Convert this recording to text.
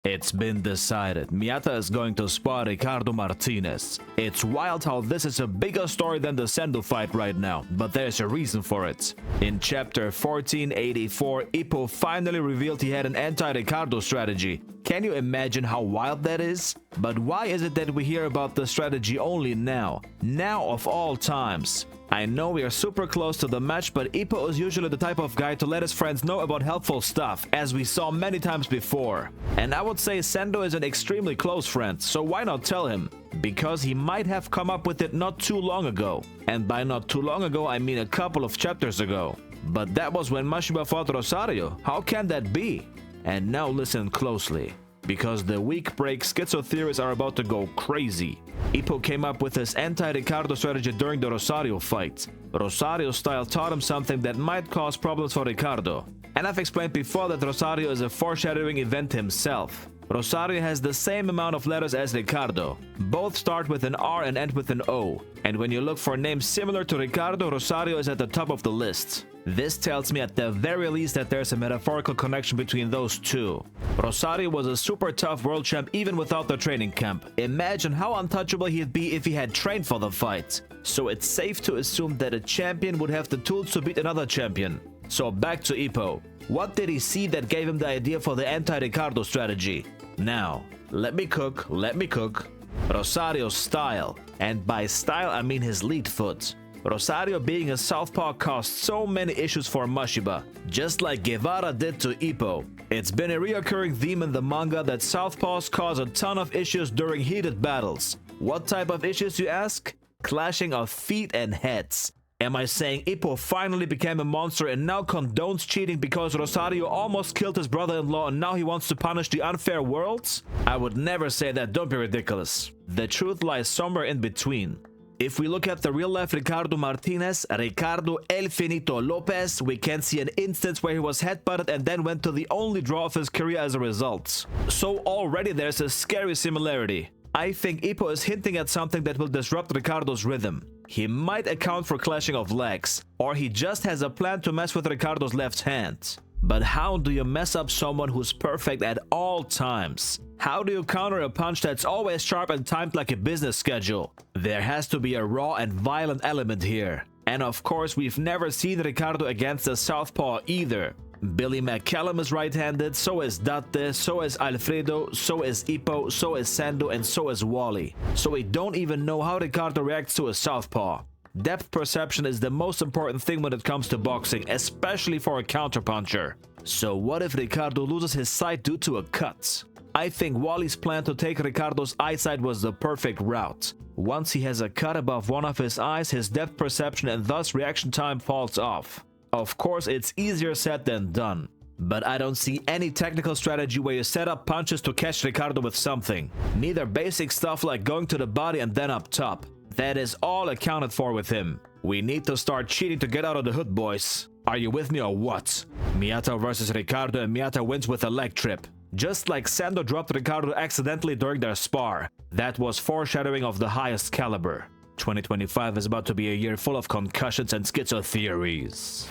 It's been decided. Miyata is going to spot Ricardo Martinez. It's wild how this is a bigger story than the Sendo fight right now, but there's a reason for it. In chapter 1484, Ippo finally revealed he had an anti-Ricardo strategy. Can you imagine how wild that is? But why is it that we hear about the strategy only now? Now of all times. I know we are super close to the match, but Ippo is usually the type of guy to let his friends know about helpful stuff, as we saw many times before. And I would say Sendo is an extremely close friend, so why not tell him? Because he might have come up with it not too long ago. And by not too long ago, I mean a couple of chapters ago. But that was when Mashiba fought Rosario. How can that be? And now listen closely, because the week break schizo theories are about to go crazy. Ippo came up with his anti-Ricardo strategy during the Rosario fight. Rosario's style taught him something that might cause problems for Ricardo. And I've explained before that Rosario is a foreshadowing event himself. Rosario has the same amount of letters as Ricardo. Both start with an R and end with an O. And when you look for names similar to Ricardo, Rosario is at the top of the list. This tells me at the very least that there's a metaphorical connection between those two. Rosario was a super tough world champ even without the training camp. Imagine how untouchable he'd be if he had trained for the fight. So it's safe to assume that a champion would have the tools to beat another champion. So back to Ippo. What did he see that gave him the idea for the anti-Ricardo strategy? Now, let me cook. Rosario's style. And by style I mean his lead foot. Rosario being a southpaw caused so many issues for Mashiba, just like Guevara did to Ippo. It's been a reoccurring theme in the manga that southpaws cause a ton of issues during heated battles. What type of issues, you ask? Clashing of feet and heads. Am I saying Ippo finally became a monster and now condones cheating because Rosario almost killed his brother-in-law and now he wants to punish the unfair worlds? I would never say that, don't be ridiculous. The truth lies somewhere in between. If we look at the real-life Ricardo Martinez, Ricardo El Finito Lopez, we can see an instance where he was headbutted and then went to the only draw of his career as a result. So already there's a scary similarity. I think Ippo is hinting at something that will disrupt Ricardo's rhythm. He might account for clashing of legs, or he just has a plan to mess with Ricardo's left hand. But how do you mess up someone who's perfect at all times? How do you counter a punch that's always sharp and timed like a business schedule? There has to be a raw and violent element here. And of course, we've never seen Ricardo against a southpaw either. Billy McCallum is right-handed, so is Date, so is Alfredo, so is Ippo, so is Sando, and so is Wally. So we don't even know how Ricardo reacts to a southpaw. Depth perception is the most important thing when it comes to boxing, especially for a counterpuncher. So what if Ricardo loses his sight due to a cut? I think Wally's plan to take Ricardo's eyesight was the perfect route. Once he has a cut above one of his eyes, his depth perception and thus reaction time falls off. Of course, it's easier said than done. But I don't see any technical strategy where you set up punches to catch Ricardo with something. Neither basic stuff like going to the body and then up top. That is all accounted for with him. We need to start cheating to get out of the hood, boys. Are you with me or what? Miyata versus Ricardo, and Miyata wins with a leg trip. Just like Sando dropped Ricardo accidentally during their spar. That was foreshadowing of the highest caliber. 2025 is about to be a year full of concussions and schizo theories.